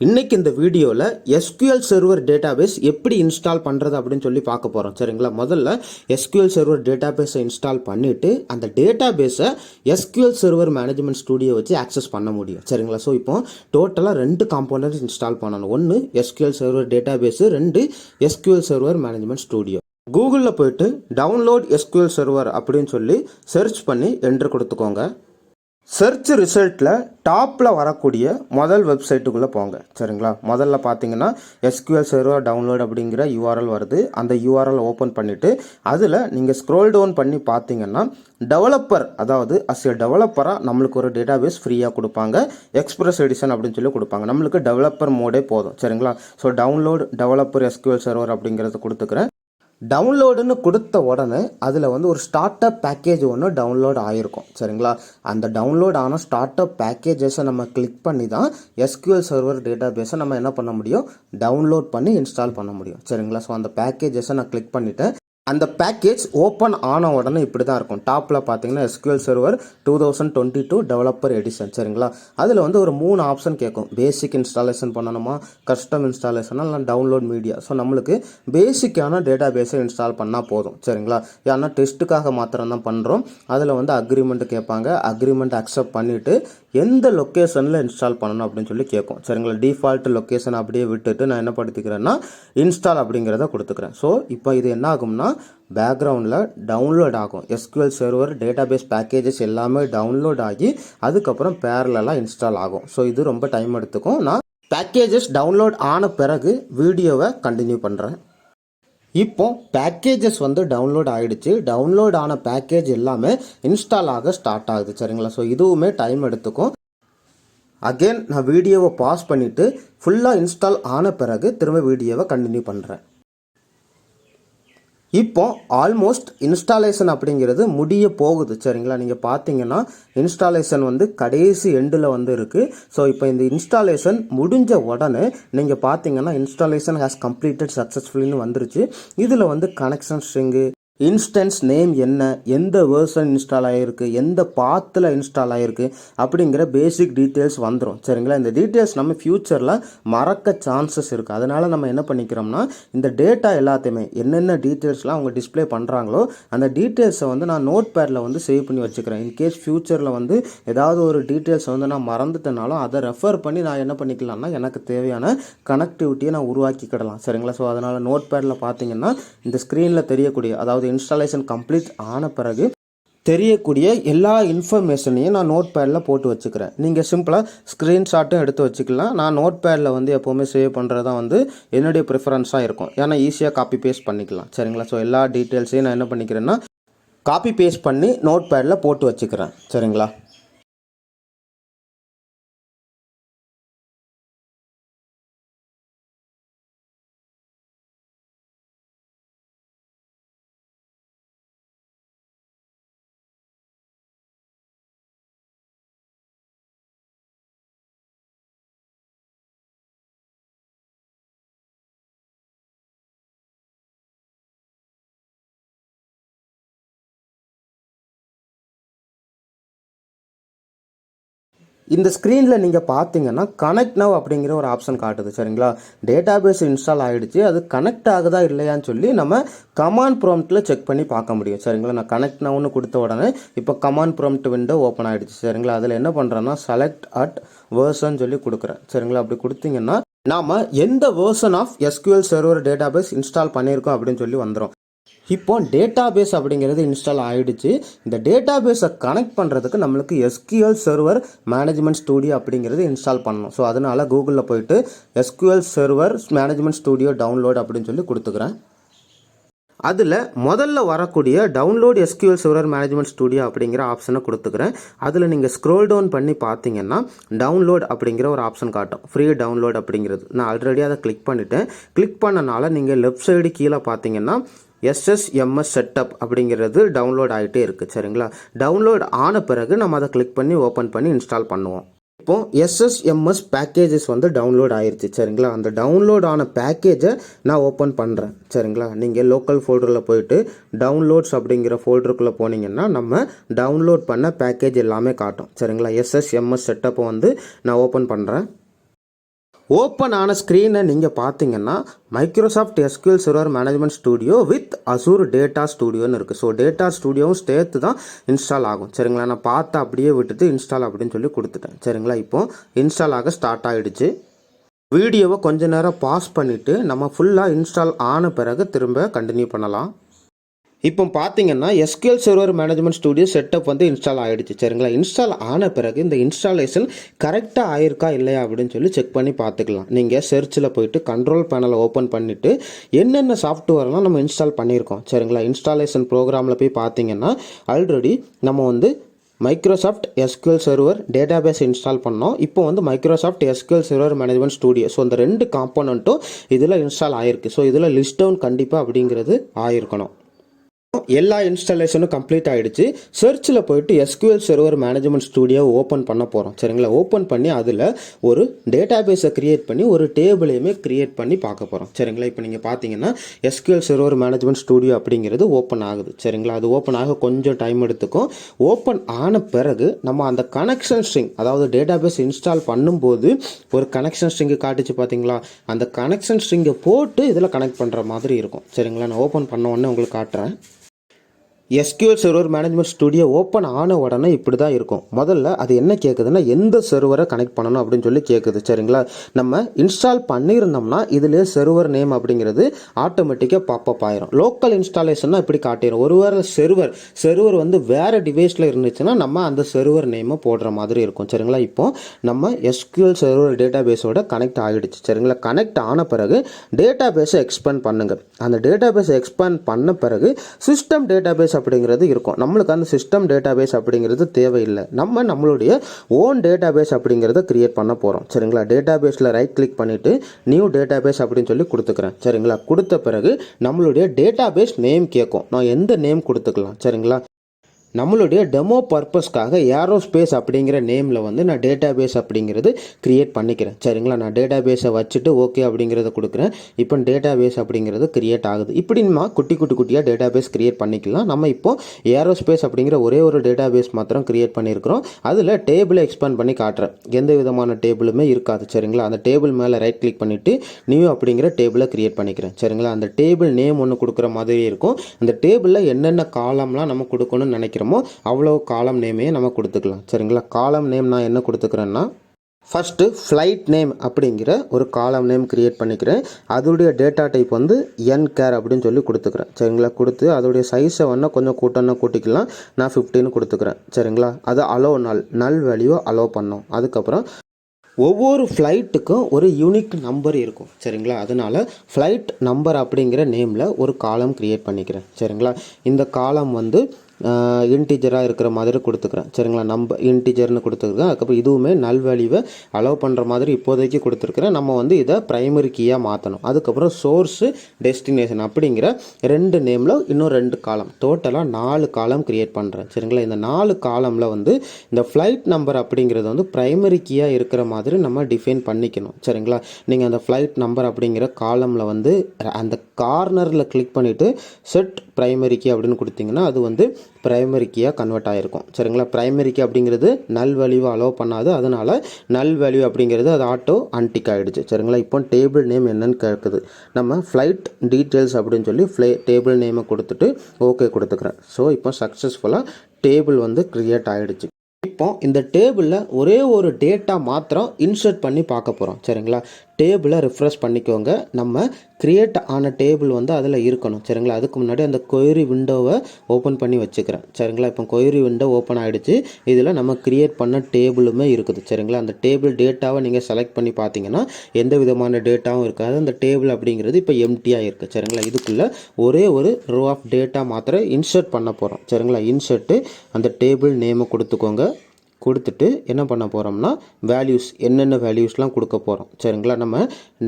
இன்னைக்கு இந்த வீடியோவில் SQL Server Database எப்படி இன்ஸ்டால் பண்ணுறது அப்படின்னு சொல்லி பார்க்க போகிறோம். சரிங்களா? முதல்ல SQL Server Database இன்ஸ்டால் பண்ணிவிட்டு அந்த டேட்டாபேஸை SQL Server Management Studio வச்சு ஆக்சஸ் பண்ண முடியும். சரிங்களா? ஸோ இப்போ டோட்டலாக 2 காம்போனன்ட்ஸ் இன்ஸ்டால் பண்ணணும். ஒன்று SQL Server Database, 2 SQL Server Management Studio. கூகுளில் போயிட்டு டவுன்லோட் SQL Server அப்படின்னு சொல்லி சர்ச் பண்ணி என்ட்ரு கொடுத்துக்கோங்க. சர்ச் ரிசல்ட்டில் டாப்பில் வரக்கூடிய முதல் வெப்சைட்டுக்குள்ளே போங்க. சரிங்களா? முதல்ல பார்த்தீங்கன்னா SQL Server டவுன்லோட் அப்படிங்கிற URL வருது. அந்த URL ஓப்பன் பண்ணிவிட்டு அதில் நீங்கள் ஸ்க்ரோல் டவுன் பண்ணி பார்த்தீங்கன்னா டெவலப்பர், அதாவது டெவலப்பராக நம்மளுக்கு ஒரு டேட்டாபேஸ் ஃப்ரீயாக கொடுப்பாங்க. எக்ஸ்பிரஸ் எடிஷன் அப்படின்னு சொல்லி கொடுப்பாங்க. நம்மளுக்கு டெவலப்பர் மோடே போதும். சரிங்களா? So download developer SQL Server அப்படிங்கிறத கொடுத்துக்கிறேன். டவுன்லோடுன்னு கொடுத்த உடனே அதில் ஒரு ஸ்டார்ட் அப் பேக்கேஜ் ஒன்று டவுன்லோட் ஆகிருக்கும். சரிங்களா? அந்த டவுன்லோட் ஆன ஸ்டார்ட் அப் பேக்கேஜஸை நம்ம கிளிக் பண்ணி தான் SQL Server டேட்டாபேஸை நம்ம என்ன பண்ண முடியும், டவுன்லோட் பண்ணி இன்ஸ்டால் பண்ண முடியும். சரிங்களா? ஸோ அந்த பேக்கேஜஸை நான் கிளிக் பண்ணிவிட்டேன். அந்த பேக்கேஜ் ஓப்பன் ஆன உடனே இப்படி தான் இருக்கும். டாப்பில் பார்த்தீங்கன்னா SQL Server 2022 டெவலப்பர் எடிஷன். சரிங்களா? அதில் ஒரு 3 ஆப்ஷன் கேட்கும். பேசிக் இன்ஸ்டாலேஷன் பண்ணணுமா, கஸ்டம் இன்ஸ்டாலேஷனா, இல்லை டவுன்லோட் மீடியா. ஸோ நம்மளுக்கு பேசிக்கான டேட்டா பேஸை இன்ஸ்டால் பண்ணால் போதும். சரிங்களா? ஏன்னா டெஸ்ட்டுக்காக மாத்திரம் தான் பண்ணுறோம். அதில் அக்ரிமெண்ட் கேட்பாங்க. அக்ரிமெண்ட் அக்செப்ட் பண்ணிவிட்டு எந்த லொக்கேஷனில் இன்ஸ்டால் பண்ணணும் அப்படின்னு சொல்லி கேட்கும். சரிங்களா? டிஃபால்ட் லொக்கேஷன் அப்படியே விட்டுட்டு நான் என்ன படுத்திக்கிறேன்னா இன்ஸ்டால் அப்படிங்கிறத கொடுத்துக்கிறேன். ஸோ இப்போ இது என்ன ஆகும்னா பேக்ரவுண்டில் டவுன்லோட் ஆகும். SQL Server டேட்டாபேஸ் பேக்கேஜஸ் எல்லாமே டவுன்லோட் ஆகி அதுக்கப்புறம் பேரலாக இன்ஸ்டால் ஆகும். ஸோ இது ரொம்ப டைம் எடுத்துக்கும். நான் பேக்கேஜஸ் டவுன்லோட் ஆன பிறகு வீடியோவை கண்டினியூ பண்ணுறேன். இப்போ பேக்கேஜஸ் டவுன்லோட் ஆகிடுச்சு. டவுன்லோட் ஆன பேக்கேஜ் எல்லாமே இன்ஸ்டால் ஆக ஸ்டார்ட் ஆகுது. சரிங்களா? ஸோ இதுவுமே டைம் எடுத்துக்கும். அகெயின் நான் வீடியோவை பாஸ் பண்ணிவிட்டு ஃபுல்லாக இன்ஸ்டால் ஆன பிறகு திரும்ப வீடியோவை கண்டினியூ பண்ணுறேன். இப்போ ஆல்மோஸ்ட் இன்ஸ்டாலேஷன் அப்படிங்கிறது முடிய போகுது. சரிங்களா? நீங்கள் பார்த்தீங்கன்னா இன்ஸ்டாலேஷன் கடைசி எண்டில் இருக்குது. ஸோ இப்போ இந்த இன்ஸ்டாலேஷன் முடிஞ்ச உடனே நீங்கள் பார்த்தீங்கன்னா இன்ஸ்டாலேஷன் ஹேஸ் கம்ப்ளீட்டட் சக்ஸஸ்ஃபுல்லின்னு வந்துருச்சு. இதில் கனெக்ஷன் ஸ்ட்ரிங்கு, இன்ஸ்டன்ஸ் நேம் என்ன, எந்த வேர்ஷன் இன்ஸ்டால் ஆகிருக்கு, எந்த பாத்தில் இன்ஸ்டால் ஆகிருக்கு அப்படிங்கிற பேசிக் டீட்டெயில்ஸ் வந்துடும். சரிங்களா? இந்த டீட்டெயில்ஸ் நம்ம ஃப்யூச்சரில் மறக்க சான்சஸ் இருக்குது. அதனால் நம்ம என்ன பண்ணிக்கிறோம்னா இந்த டேட்டா எல்லாத்தையுமே என்னென்ன டீட்டெயில்ஸ்லாம் அவங்க டிஸ்பிளே பண்ணுறாங்களோ அந்த டீட்டெயில்ஸை நான் நோட் பேடில் சேவ் பண்ணி வச்சுக்கிறேன். இன்கேஸ் ஃப்யூச்சரில் ஏதாவது ஒரு டீட்டெயில்ஸ் நான் மறந்துட்டனாலும் அதை ரெஃபர் பண்ணி நான் என்ன பண்ணிக்கலாம்னா எனக்கு தேவையான கனெக்டிவிட்டியை நான் உருவாக்கிக்கிடலாம். சரிங்களா? ஸோ அதனால் நோட் பேடில் பார்த்தீங்கன்னா இந்த ஸ்க்ரீனில் தெரியக்கூடிய, அதாவது இன்ஸ்டாலேஷன் கம்ப்ளீட் ஆன பிறகு தெரியக்கூடிய எல்லா இன்ஃபர்மேஷனையும் நான் நோட் பேடில் போட்டு வச்சுக்கிறேன். நீங்கள் சிம்பிளாக ஸ்க்ரீன்ஷாட்டும் எடுத்து வச்சுக்கலாம். நான் நோட் பேடில் எப்போவுமே சேவ் பண்ணுறது தான் என்னுடைய ப்ரிஃபரன்ஸாக இருக்கும். ஏன்னா ஈஸியாக காப்பி பேஸ்ட் பண்ணிக்கலாம். சரிங்களா? ஸோ எல்லா டீட்டெயில்ஸையும் நான் என்ன பண்ணிக்கிறேன்னா காப்பி பேஸ்ட் பண்ணி நோட் பேடில் போட்டு வச்சுக்கிறேன். சரிங்களா? இந்த ஸ்க்ரீனில் நீங்கள் பார்த்தீங்கன்னா கனெக்ட் நவ் அப்படிங்கிற ஒரு ஆப்ஷன் காட்டுது. சரிங்களா? டேட்டாபேஸ் இன்ஸ்டால் ஆகிடுச்சு. அது கனெக்ட் ஆகுதா இல்லையான்னு சொல்லி நம்ம கமாண்ட் ப்ராம்ப்டில் செக் பண்ணி பார்க்க முடியும். சரிங்களா? நான் கனெக்ட் நவ்னு கொடுத்த உடனே இப்போ கமாண்ட் ப்ராம்ப்ட் விண்டோ ஓப்பன் ஆகிடுச்சு. சரிங்களா? அதில் என்ன பண்ணுறேன்னா செலக்ட் அட் வேர்ஷன் சொல்லி கொடுக்குறேன். சரிங்களா? அப்படி கொடுத்தீங்கன்னா நாம் எந்த version of SQL Server database install பண்ணியிருக்கோம் அப்படின்னு சொல்லி வந்துடும். இப்போ டேட்டாபேஸ் அப்படிங்கிறது இன்ஸ்டால் ஆகிடுச்சு. இந்த டேட்டாபேஸை கனெக்ட் பண்ணுறதுக்கு நம்மளுக்கு SQL Server Management Studio அப்படிங்கிறது இன்ஸ்டால் பண்ணணும். ஸோ அதனால் கூகுளில் போயிட்டு SQL Server Management Studio download அப்படின்னு சொல்லி கொடுத்துக்கிறேன். அதில் முதல்ல வரக்கூடிய download SQL Server Management Studio அப்படிங்கிற ஆப்ஷனை கொடுத்துக்கிறேன். அதில் நீங்கள் ஸ்க்ரோல் டவுன் பண்ணி பார்த்தீங்கன்னா டவுன்லோட் அப்படிங்கிற ஒரு ஆப்ஷன் காட்டும். ஃப்ரீ டவுன்லோட் அப்படிங்கிறது நான் ஆல்ரெடி அதை கிளிக் பண்ணிட்டேன். கிளிக் பண்ணனால நீங்கள் லெஃப்ட் சைடு கீழே பார்த்தீங்கன்னா SSMS செட்டப் அப்படிங்கிறது டவுன்லோட் ஆகிட்டே இருக்குது. சரிங்களா? டவுன்லோட் ஆன பிறகு நம்ம அதை கிளிக் பண்ணி ஓப்பன் பண்ணி இன்ஸ்டால் பண்ணுவோம். இப்போ SSMS பேக்கேஜஸ் டவுன்லோட் ஆயிருச்சு. சரிங்களா? அந்த டவுன்லோட் ஆன பேக்கேஜை நான் ஓப்பன் பண்ணுறேன். சரிங்களா? நீங்கள் லோக்கல் ஃபோல்டரில் போயிட்டு டவுன்லோட்ஸ் அப்படிங்கிற ஃபோல்டருக்குள்ளே போனீங்கன்னா நம்ம டவுன்லோட் பண்ண பேக்கேஜ் எல்லாமே காட்டும். சரிங்களா? SSMS செட்டப்பை நான் ஓப்பன் பண்ணுறேன். ஓப்பன் ஆன ஸ்க்ரீனை நீங்கள் பார்த்தீங்கன்னா Microsoft SQL Server Management Studio with Azure Data Studioன்னு இருக்குது. ஸோ டேட்டா ஸ்டூடியோவும் சேர்த்து தான் இன்ஸ்டால் ஆகும். சரிங்களா, நான் பார்த்து அப்படியே விட்டுட்டு இன்ஸ்டால் அப்படின்னு சொல்லி கொடுத்துட்டேன். சரிங்களா, இப்போ இன்ஸ்டால் ஆக ஸ்டார்ட் ஆகிடுச்சு. வீடியோவை கொஞ்ச நேரம் பாஸ் பண்ணிவிட்டு நம்ம ஃபுல்லாக இன்ஸ்டால் ஆன பிறகு திரும்ப கண்டினியூ பண்ணலாம். இப்போ பார்த்தீங்கன்னா SQL Server Management Studio setup வந்து இன்ஸ்டால் ஆகிடுச்சு. சரிங்களா, இன்ஸ்டால் ஆன பிறகு இந்த இன்ஸ்டாலேஷன் கரெக்டாக ஆயிருக்கா இல்லையா அப்படின்னு சொல்லி செக் பண்ணி பார்த்துக்கலாம். நீங்கள் சர்ச்சில் போயிட்டு கண்ட்ரோல் பேனலை ஓப்பன் பண்ணிவிட்டு என்னென்ன சாஃப்ட்வேர்லாம் நம்ம இன்ஸ்டால் பண்ணியிருக்கோம். சரிங்களா, இன்ஸ்டாலேஷன் ப்ரோக்ராமில் போய் பார்த்தீங்கன்னா ஆல்ரெடி நம்ம வந்து Microsoft SQL server database install பண்ணோம். இப்போ வந்து Microsoft SQL Server Management Studio. So இந்த 2 காம்போனண்ட்டும் இதில் இன்ஸ்டால் ஆகிருக்கு. ஸோ இதில் லிஸ்ட் டவுன் கண்டிப்பாக அப்படிங்கிறது ஆயிருக்கணும். எல்லா இன்ஸ்டாலேஷனும் கம்ப்ளீட் ஆகிடுச்சு. சர்ச்சில் போயிட்டு SQL Server Management Studio open பண்ண போகிறோம். சரிங்களா, ஓப்பன் பண்ணி அதில் ஒரு டேட்டாபேஸை க்ரியேட் பண்ணி ஒரு டேபிளையுமே க்ரியேட் பண்ணி பார்க்க போகிறோம். சரிங்களா, இப்போ நீங்கள் பார்த்தீங்கன்னா SQL Server Management Studio அப்படிங்கிறது ஓப்பன் ஆகுது. சரிங்களா, அது ஓப்பன் ஆக கொஞ்சம் டைம் எடுத்துக்கும். ஓப்பன் ஆன பிறகு நம்ம அந்த கனெக்ஷன் ஸ்ட்ரிங், அதாவது டேட்டாபேஸ் இன்ஸ்டால் பண்ணும்போது ஒரு கனெக்ஷன் ஸ்ட்ரிங்கு காட்டுச்சு பார்த்தீங்களா, அந்த கனெக்ஷன் ஸ்ட்ரிங்கை போட்டு இதில் கனெக்ட் பண்ணுற மாதிரி இருக்கும். சரிங்களா, நான் ஓப்பன் பண்ண உடனே உங்களுக்கு காட்டுறேன். SQL Server Management Studio open ஆன உடனே இப்படி தான் இருக்கும். முதல்ல அது என்ன கேட்குதுன்னா எந்த சர்வரை கனெக்ட் பண்ணணும் அப்படின்னு சொல்லி கேட்குது. சரிங்களா, நம்ம இன்ஸ்டால் பண்ணியிருந்தோம்னா இதிலே சர்வர் நேம் அப்படிங்கிறது ஆட்டோமேட்டிக்காக பாப்பப் ஆயிரும். லோக்கல் இன்ஸ்டாலேஷன்னா இப்படி காட்டிடும். ஒருவேளை சர்வர் வந்து வேறு டிவைஸில் இருந்துச்சுன்னா நம்ம அந்த சர்வர் நேமை போடுற மாதிரி இருக்கும். சரிங்களா, இப்போ நம்ம SQL Server டேட்டாபேஸோட கனெக்ட் ஆகிடுச்சு. சரிங்களா, கனெக்ட் ஆன பிறகு டேட்டாபேஸை எக்ஸ்பேண்ட் பண்ணுங்கள். அந்த டேட்டாபேஸை எக்ஸ்பேண்ட் பண்ண பிறகு சிஸ்டம் டேட்டாபேஸ் அப்படிங்கிறது இருக்கும். நம்மளுக்கு அந்த சிஸ்டம் டேட்டாபேஸ் அப்படிங்கிறது தேவையில்லை. நம்மளுடைய ஓன் டேட்டாபேஸ் அப்படிங்கிறத கிரியேட் பண்ண போகிறோம். சரிங்களா, டேட்டாபேஸில் ரைட் கிளிக் பண்ணிவிட்டு நியூ டேட்டாபேஸ் அப்படின்னு சொல்லி கொடுத்துக்கிறேன். சரிங்களா, கொடுத்த பிறகு நம்மளுடைய டேட்டாபேஸ் நேம் கேட்கும். நான் எந்த நேம் கொடுத்துக்கலாம். சரிங்களா, நம்மளுடைய டெமோ பர்பஸ்க்காக ஏரோஸ்பேஸ் அப்படிங்கிற நேமில் வந்து நான் டேட்டாபேஸ் அப்படிங்கிறது க்ரியேட் பண்ணிக்கிறேன். சரிங்களா, நான் டேட்டாபேஸை வச்சுட்டு ஓகே அப்படிங்கிறத கொடுக்குறேன். இப்போ டேட்டாபேஸ் அப்படிங்கிறது க்ரியேட் ஆகுது. இப்படி நம்ம குட்டியாக டேட்டாபேஸ் க்ரியேட் பண்ணிக்கலாம். நம்ம இப்போ ஏரோஸ்பேஸ் அப்படிங்கிற ஒரே ஒரு டேட்டாபேஸ் மாத்திரம் க்ரியேட் பண்ணியிருக்கிறோம். அதில் டேபிளை எக்ஸ்பேண்ட் பண்ணி காட்டுறேன். எந்த விதமான டேபிளுமே இருக்காது. சரிங்களா, அந்த டேபிள் மேலே ரைட் கிளிக் பண்ணிவிட்டு நியூ அப்படிங்கிற டேபிளை க்ரியேட் பண்ணிக்கிறேன். சரிங்களா, அந்த டேபிள் நேம் ஒன்று கொடுக்குற மாதிரி இருக்கும். அந்த டேபிளில் என்னென்ன காலம்லாம் நம்ம கொடுக்கணும்னு நினைக்கிறோம் அவ்வளோ காலம் நேமே நம்ம கொடுத்துக்கலாம். சரிங்களா, காலம் நேம் நான் என்ன கொடுத்துக்கிறேன்னா ஃபஸ்ட்டு ஃப்ளைட் நேம் அப்படிங்கிற ஒரு காலம் நேம் க்ரியேட் பண்ணிக்கிறேன். அதோடைய டேட்டா டைப் வந்து NCHAR அப்படின்னு சொல்லி கொடுத்துக்கிறேன். சரிங்களா, கொடுத்து அதோடைய சைஸை வேணால் கொஞ்சம் கூட்டிக்கலாம். நான் 15 கொடுத்துக்கிறேன். சரிங்களா, அது நல் வேல்யூவை அலோவ் பண்ணோம். அதுக்கப்புறம் ஒவ்வொரு ஃப்ளைட்டுக்கும் ஒரு யூனிக் நம்பர் இருக்கும். சரிங்களா, அதனால் ஃப்ளைட் நம்பர் அப்படிங்கிற நேமில் ஒரு காலம் க்ரியேட் பண்ணிக்கிறேன். சரிங்களா, இந்த காலம் வந்து இன்டிஜராக இருக்கிற மாதிரி கொடுத்துக்கிறேன். சரிங்களா, இன்டிஜர்னு கொடுத்துருக்கேன். அதுக்கப்புறம் இதுவுமே நல் வேல்யூவை அலோவ் பண்ணுற மாதிரி இப்போதைக்கு கொடுத்துருக்குறேன். நம்ம வந்து இதை ப்ரைமரி கீயாக மாற்றணும். அதுக்கப்புறம் சோர்ஸு டெஸ்டினேஷன் அப்படிங்கிற 2 நேமில் இன்னும் 2 காலம், டோட்டலாக 4 காலம் க்ரியேட் பண்ணுறேன். சரிங்களா, இந்த 4 காலமில் வந்து இந்த ஃப்ளைட் நம்பர் அப்படிங்கிறது வந்து ப்ரைமரி கீயாக இருக்கிற மாதிரி நம்ம டிஃபைன் பண்ணிக்கணும். சரிங்களா, நீங்கள் அந்த ஃப்ளைட் நம்பர் அப்படிங்கிற காலமில் வந்து அந்த கார்னரில் கிளிக் பண்ணிவிட்டு செட் ப்ரைமரி கீ அப்படின்னு கொடுத்தீங்கன்னா அது வந்து பிரைமரி கீயாக கன்வெர்ட் ஆகிருக்கும். சரிங்களா, பிரைமரி கீ அப்படிங்கிறது நல் வேல்யூவை அலோவ் பண்ணாது. அதனால் நல் வேல்யூ அப்படிங்கிறது அது ஆட்டோ அன்டிக் ஆகிடுச்சு. சரிங்களா, இப்போ டேபிள் நேம் என்னன்னு கேட்குது. நம்ம ஃப்ளைட் டீட்டெயில்ஸ் அப்படின்னு சொல்லி டேபிள் நேமை கொடுத்துட்டு ஓகே கொடுத்துக்கிறேன். ஸோ இப்போ சக்ஸஸ்ஃபுல்லாக டேபிள் வந்து க்ரியேட் ஆகிடுச்சு. இப்போ இந்த டேபிளில் ஒரே ஒரு டேட்டா மாத்திரம் இன்சர்ட் பண்ணி பார்க்க போகிறோம். சரிங்களா, டேபிளை ரிஃப்ரெஷ் பண்ணிக்கோங்க. நம்ம க்ரியேட் ஆன டேபிள் வந்து அதில் இருக்கணும். சரிங்களா, அதுக்கு முன்னாடி அந்த கொயரி விண்டோவை ஓப்பன் பண்ணி வச்சுக்கிறேன். சரிங்களா, இப்போ கொயரி விண்டோ ஓப்பன் ஆகிடுச்சு. இதில் நம்ம க்ரியேட் பண்ண டேபிளுமே இருக்குது. சரிங்களா, அந்த டேபிள் டேட்டாவை நீங்கள் செலக்ட் பண்ணி பார்த்தீங்கன்னா எந்த விதமான டேட்டாவும் இருக்காது. அந்த டேபிள் அப்படிங்கிறது இப்போ எம்டியாக இருக்குது. சரிங்களா, இதுக்குள்ளே ஒரே ஒரு ரோ ஆஃப் டேட்டா மாத்திரம் இன்சர்ட் பண்ண போகிறோம். சரிங்களா, இன்சர்ட்டு அந்த டேபிள் நேமை கொடுத்துக்கோங்க. கொடுத்துட்டு என்ன பண்ண போகிறோம்னா வேல்யூஸ், என்னென்ன வேல்யூஸ்லாம் கொடுக்க போகிறோம். சரிங்களா, நம்ம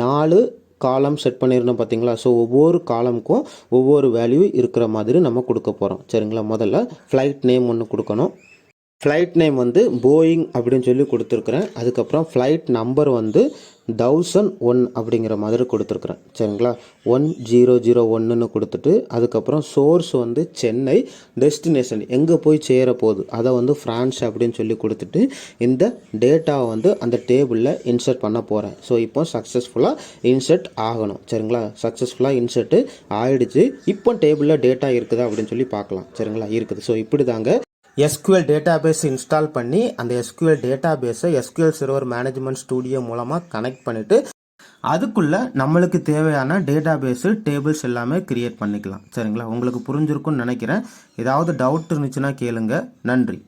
4 காலம் செட் பண்ணியிருந்தோம் பார்த்தீங்களா. ஸோ ஒவ்வொரு காலமுக்கும் ஒவ்வொரு வேல்யூ இருக்கிற மாதிரி நம்ம கொடுக்க போகிறோம். சரிங்களா, முதல்ல ஃப்ளைட் நேம் ஒன்று கொடுக்கணும். ஃப்ளைட் நேம் வந்து போயிங் அப்படின்னு சொல்லி கொடுத்துருக்குறேன். அதுக்கப்புறம் ஃப்ளைட் நம்பர் வந்து 1001 அப்படிங்கிற மாதிரி கொடுத்துருக்குறேன். சரிங்களா, 1001ன்னு கொடுத்துட்டு அதுக்கப்புறம் சோர்ஸ் வந்து சென்னை, டெஸ்டினேஷன் எங்கே போய் சேர போகுது அதை வந்து ஃப்ரான்ஸ் அப்படின்னு சொல்லி கொடுத்துட்டு இந்த டேட்டாவை வந்து அந்த டேபிளில் இன்சர்ட் பண்ண போகிறேன். ஸோ இப்போ சக்ஸஸ்ஃபுல்லாக இன்சர்ட் ஆகணும். சரிங்களா, சக்ஸஸ்ஃபுல்லாக இன்சர்ட்டு ஆகிடுச்சு. இப்போ டேபிளில் டேட்டா இருக்குதா அப்படின்னு சொல்லி பார்க்கலாம். சரிங்களா, இருக்குது. ஸோ இப்படி தாங்க SQL டேட்டாபேஸ் இன்ஸ்டால் பண்ணி அந்த SQL டேட்டாபேஸை SQL Server Management Studio மூலமாக கனெக்ட் பண்ணிவிட்டு அதுக்குள்ளே நம்மளுக்கு தேவையான டேட்டாபேஸு டேபிள்ஸ் எல்லாமே க்ரியேட் பண்ணிக்கலாம். சரிங்களா, உங்களுக்கு புரிஞ்சிருக்குன்னு நினைக்கிறேன். ஏதாவது டவுட் இருந்துச்சுன்னா கேளுங்க. நன்றி.